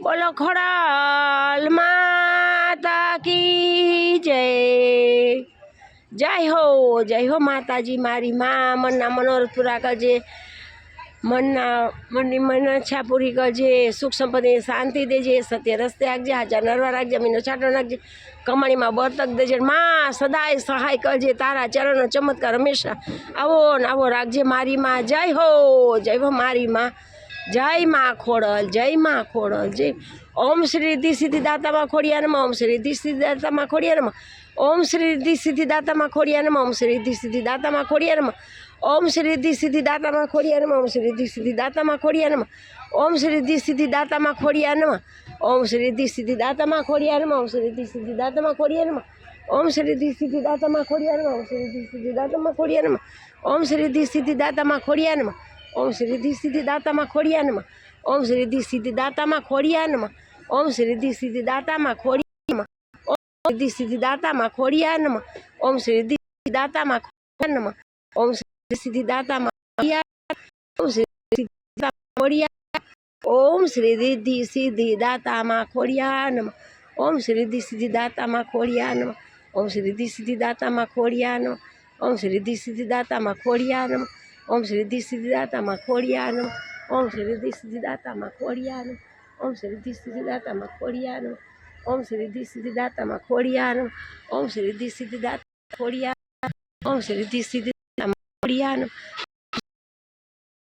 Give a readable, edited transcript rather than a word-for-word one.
बोलो खड़ाल माता की जय हो माताजी। मारी माँ मनना मनोरथ पूरा करजे, मननी मनच्छा पूरी करजे, सुख संपत्ति शांति देजे, सत्य रस्ते आखजे, हाजा नरवा राखजे, मीनो छाटो नाखजे, कमाणी में बरतक देजे। माँ सदाय सहाय करजे, तारा चरण चमत्कार हमेशा आवो न आवो राखजे मारी माँ। जय हो मारी माँ। जय माँ खोड़ल, जय माँ खोड़ल, जय। ओम श्री रिद्धि सिद्धिदाता माँ खोड़िया नमः, ओम श्री रिद्धि सिद्धिदाता माँ खोड़िया नमः, ओम श्री रिद्धि सिद्धिदाता माँ खोड़िया नमः, ओम श्री रिद्धि सिद्धिदाता माँ खोड़िया नमः, ओम श्री रिद्धि सिद्धिदाता माँ खोड़िया नमः, ओम श्री रिद्धि सिद्धिदाता माँ खोड़िया नमः, ओम श्री रिद्धि सिद्धिदाता माँ खोड़िया नमः, ओम श्री रिद्धि सिद्धिदाता माँ खोड़िया नमः, ओम श्री रिद्धि सिद्धिदाता माँ खोड़िया नमः, ओम श्री रिद्धि सिद्धिदाता माँ खोड़िया नमः, ओम श्री रिद्धि सिद्धिदाता माँ खोड़िया नमः, ओम श्री रिद्धि सिद्धिदाता माँ खोड़िया नमः, ओम श्री रिद्धि सिद्धिदाता माँ खोड़िया नमः, ओम श्री रिद्धि सिद्धिदाता माँ खोड़िया नमः, ओम श्री रिद्धि सिद्धिदाता माँ खोड़िया नमः, ओम श्री रिद्धि सिद्धिदाता माँ खोड़िया नमः, ओम श्री रिद्धि सिद्धिदाता माँ खोड़िया नमः, ओम श्री सिद्धिदाता माँ खोड़िया, ओम श्री सिद्धिदाता खोड़िया, ओम श्री रिद्धि सिद्धिदाता माँ खोड़िया नमः, ओम श्री रिद्धि सिद्धिदाता माँ खोड़िया नमः, ओम श्री रिद्धि सिद्धिदाता माँ खोड़िया नमः, ओम श्री रिद्धि सिद्धिदाता माँ खोड़िया नमः, ओम श्री रिद्धि सिद्धिदाता माँ खोड़िया नमः, ओम श्री रिद्धि सिद्धिदाता माँ खोड़िया नमः, ओम श्री रिद्धि सिद्धिदाता माँ खोड़िया नमः, ओम श्री रिद्धि सिद्धिदाता माँ खोड़िया नमः, ओम श्री रिद्धि सिद्धिदाता खोड़िया, ओम श्री रिद्धि सिद्धिदाता माँ खोड़िया नमः।